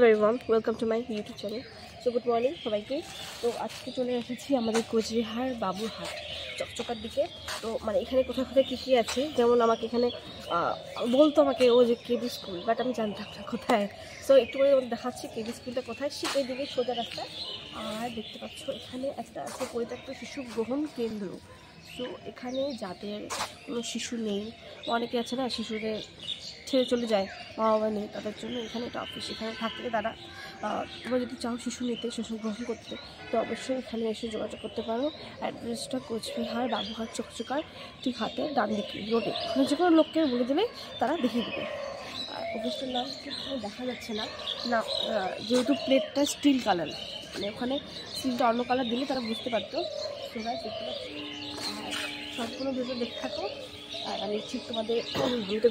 Hello everyone, welcome to my YouTube channel. So good morning সবাইকে। তো আজকে চলে এসেছি আমাদের কোচবিহার বাবুরহাট চকচকার দিকে। তো মানে এখানে কোথায় কোথায় কী কী আছে, যেমন আমাকে এখানে বলতো আমাকে ও যে কেবি স্কুল, বাট আমি জানতাম না কোথায়। সো একটু করে দেখাচ্ছি কেবি স্কুলটা কোথায়, সেই দিকে সোজা রাস্তা। আর দেখতে পাচ্ছ এখানে একটা আছে পরিত্যক্ত শিশু গ্রহণ কেন্দ্র। সো এখানে যাদের কোনো শিশু নেই, অনেকে আছে না শিশুদের ছেড়ে চলে যায়, মা বাবা নেই, তাদের জন্য এখানে একটা অফিস। এখানে থাকলে তারা তোমরা যদি চাও শিশু নিতে, শিশু গ্রহণ করতে, তো অবশ্যই এখানে এসে যোগাযোগ করতে পারো। অ্যাড্রেসটা কোচবিহার বাবুরহাট চকচকার ঠিক হাতে ডান দিকে রোডে। ওখানে যে কোনো লোককে বলে দিলে তারা দেখিয়ে দেবে। আর অফিসটার নাম দেখা যাচ্ছে না না, যেহেতু প্লেটটা স্টিল কালার, মানে ওখানে স্টিলটা অন্য কালার দিলে তারা বুঝতে পারতো। সেটা দেখতে পাচ্ছি। আর সম্পূর্ণ ভিডিও দেখতে থাকো। আর আমি ঠিক তোমাদের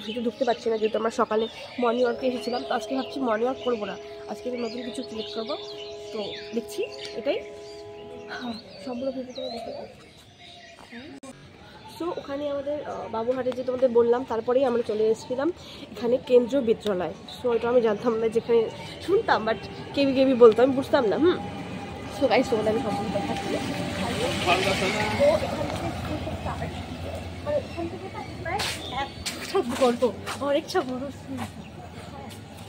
ভিডিও ঢুকতে পারছি না, যেহেতু আমরা সকালে মর্নিং ওয়ার্কে এসেছিলাম। তো আজকে ভাবছি মর্নিং ওয়ার্ক করবো না, আজকে নতুন কিছু ক্রিয়েট করবো। তো দেখছি এটাই সম্পূর্ণ ভিডিও তোমরা দেখে দাও। সো ওখানে আমাদের বাবুরহাটে যে তোমাদের বললাম, তারপরেই আমরা চলে এসেছিলাম এখানে কেন্দ্রীয় বিদ্যালয়। সো এটা আমি জানতাম না, যেখানে শুনতাম বাট কেবি কেবি বলতাম, আমি বুঝতাম না। সো গাইস ওখানে আমি সম্পূর্ণ দেখাচ্ছি। এখান থেকে প্রায় একটা বড়, অনেকটা বড় স্কুল।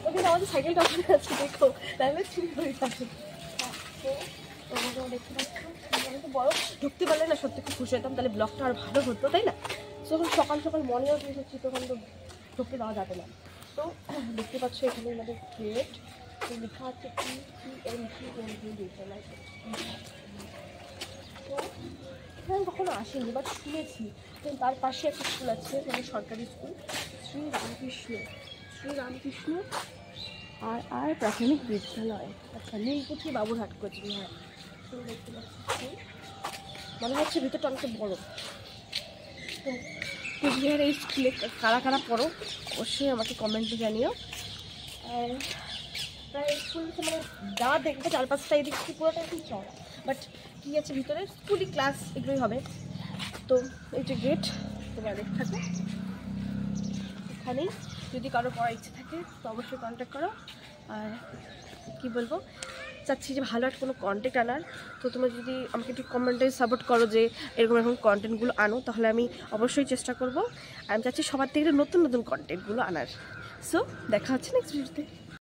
ওখানে আমাদের সাইকেলটা ওখানে আছে, দেখো, তাহলে চুরি হয়ে যাবে। তো দেখতে পাচ্ছি অনেক বড়, ঢুকতে পারলে না সত্যি খুব খুশি হতাম, তাহলে ব্লগটা আর ভালো হতো, তাই না? যখন সকাল সকাল মর্নিং ওয়াক এসেছি তখন তো ঢুকতে দেওয়া যাবে না। তো দেখতে পাচ্ছ এখানে আমাদের প্লেট লেখা আছে তো এখানে কখনো আসেনি, বাট শুনেছি। তার পাশে একটা স্কুল আছে, মানে সরকারি স্কুল, শ্রী রামকৃষ্ণ প্রাথমিক বিদ্যালয়। আচ্ছা, নীলকুঠি বাবুরহাট কোচবিহার। তো দেখতে পাচ্ছি মনে হচ্ছে ভিতরটা অনেক বড়। তো কোচবিহার এই স্কুলে কারা কারা পড়ো অবশ্যই আমাকে কমেন্টে জানিও। আর প্রায় স্কুল মানে যা দেখবে চারপাশটা এদিক থেকে পুরোটা একটু চড়া, বাট কী আছে ভিতরে স্কুলই ক্লাস এগুলোই হবে। তো এই যে গেট, তোমরা দেখতে থাকো। এখানেই যদি কারো পড়ার ইচ্ছে থাকে তো অবশ্যই কন্ট্যাক্ট করো। আর কি বলবো, চাচ্ছি যে ভালো একটা কোনো কন্টেন্ট আনার। তো তোমরা যদি আমাকে একটু কমেন্টে সাপোর্ট করো যে এরকম এরকম কন্টেন্টগুলো আনো, তাহলে আমি অবশ্যই চেষ্টা করবো। আর আমি চাচ্ছি সবার থেকে নতুন নতুন কন্টেন্টগুলো আনার। সো দেখা হচ্ছে নেক্সট ভিডিওতে।